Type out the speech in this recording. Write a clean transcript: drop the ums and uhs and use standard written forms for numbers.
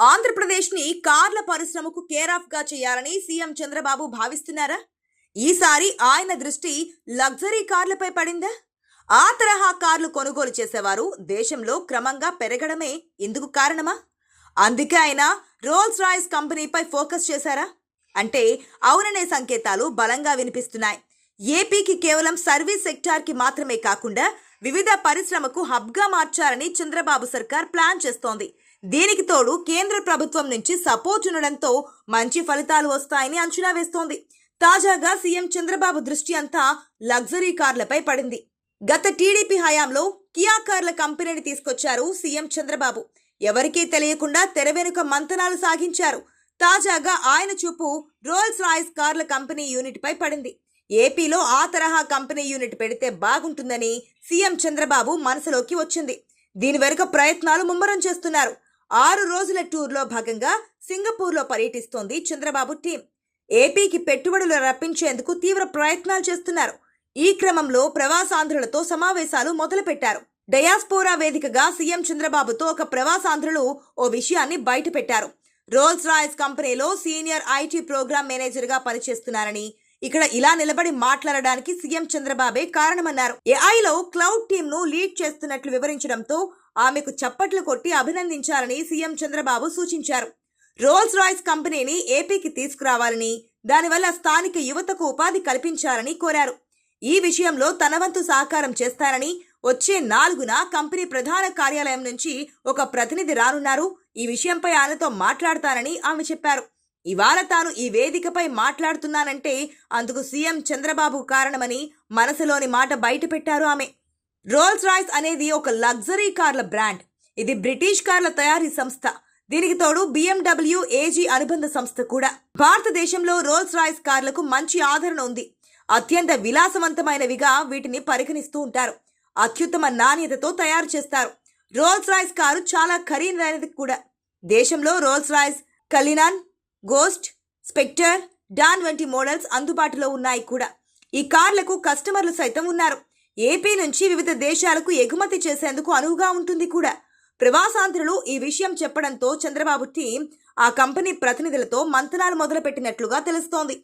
ఆంధ్రప్రదేశ్ని కార్ల పరిశ్రమకు కేర్ ఆఫ్ గా చేయాలని సీఎం చంద్రబాబు భావిస్తున్నారా? ఈసారి ఆయన దృష్టి లగ్జరీ కార్లపై పడిందా? ఆ తరహా కార్లు కొనుగోలు చేసేవారు దేశంలో క్రమంగా పెరగడమే ఇందుకు కారణమా? అందుకే ఆయన రోల్స్ రాయ్స్ కంపెనీపై ఫోకస్ చేశారా అంటే అవుననే సంకేతాలు బలంగా వినిపిస్తున్నాయి. ఏపీకి కేవలం సర్వీస్ సెక్టార్కి మాత్రమే కాకుండా వివిధ పరిశ్రమకు హబ్గా మార్చాలని చంద్రబాబు సర్కార్ ప్లాన్ చేస్తోంది. దీనికి తోడు కేంద్ర ప్రభుత్వం నుంచి సపోర్ట్ ఉండడంతో మంచి ఫలితాలు వస్తాయని అంచనా వేస్తోంది. తాజాగా సీఎం చంద్రబాబు దృష్టి అంతా లగ్జరీ కార్లపై పడింది. గత టీడీపీ హయాంలో కియా కార్ల కంపెనీని తీసుకొచ్చారు సీఎం చంద్రబాబు. ఎవరికీ తెలియకుండా తెర వెనుక మంతనాలు సాగించారు. తాజాగా ఆయన చూపు రోల్స్ రాయ్స్ కార్ల కంపెనీ యూనిట్ పై పడింది. ఏపీలో ఆ తరహా కంపెనీ యూనిట్ పెడితే బాగుంటుందని సీఎం చంద్రబాబు మనసులోకి వచ్చింది. దీని వెనుక ప్రయత్నాలు ముమ్మరం చేస్తున్నారు. 6 రోజుల టూర్లో భాగంగా సింగపూర్లో పర్యటిస్తోంది చంద్రబాబు టీం. ఏపీకి పెట్టుబడులు రప్పించేందుకు తీవ్ర ప్రయత్నాలు చేస్తున్నారు. ఈ క్రమంలో ప్రవాసాంధ్రులతో సమావేశాలు మొదలుపెట్టారు. డయాస్పోరా వేదికగా సీఎం చంద్రబాబుతో ఒక ప్రవాసాంధ్రులు ఓ విషయాన్ని బయటపెట్టారు. రోల్స్ రాయ్స్ కంపెనీలో సీనియర్ ఐటీ ప్రోగ్రామ్ మేనేజర్గా పనిచేస్తున్నారని, ఇక్కడ ఇలా నిలబడి మాట్లాడడానికి సీఎం చంద్రబాబే కారణమన్నారు. ఏఐలో క్లౌడ్ టీంను లీడ్ చేస్తున్నట్లు వివరించడంతో ఆమెకు చప్పట్లు కొట్టి అభినందించాలని సీఎం చంద్రబాబు సూచించారు. రోల్స్ రాయ్స్ కంపెనీని ఏపీకి తీసుకురావాలని, దానివల్ల స్థానిక యువతకు ఉపాధి కల్పించాలని కోరారు. ఈ విషయంలో తన వంతు సహకారం చేస్తారని, వచ్చే 4న కంపెనీ ప్రధాన కార్యాలయం నుంచి ఒక ప్రతినిధి రానున్నారు. ఈ విషయంపై ఆయనతో మాట్లాడతానని ఆమె చెప్పారు. ఇవాళ తాను ఈ వేదికపై మాట్లాడుతున్నానంటే అందుకు సీఎం చంద్రబాబు కారణమని మనసులోని మాట బయటపెట్టారు ఆమె. రోల్స్ రాయ్స్ అనేది ఒక లగ్జరీ కార్ల బ్రాండ్. ఇది బ్రిటిష్ కార్ల తయారీ సంస్థ. దీనికి తోడు BMW AG అనుబంధ సంస్థ కూడా. భారతదేశంలో రోల్స్ రాయ్స్ కార్లకు మంచి ఆదరణ ఉంది. అత్యంత విలాసవంతమైనవిగా వీటిని పరిగణిస్తూ ఉంటారు. అత్యుత్తమ నాణ్యతతో తయారు చేస్తారు. రోల్స్ రాయ్స్ కారు చాలా ఖరీదైనది కూడా. దేశంలో Rolls Royce Cullinan, Ghost, Spectre, Dawn వంటి మోడల్స్ అందుబాటులో ఉన్నాయి కూడా. ఈ కార్లకు కస్టమర్లు సైతం ఉన్నారు. ఏపీ నుంచి వివిధ దేశాలకు ఎగుమతి చేసేందుకు అనువుగా ఉంటుంది కూడా. ప్రవాసాంధ్రులు ఈ విషయం చెప్పడంతో చంద్రబాబు టీం ఆ కంపెనీ ప్రతినిధులతో మంతనాలు మొదలుపెట్టినట్లుగా తెలుస్తోంది.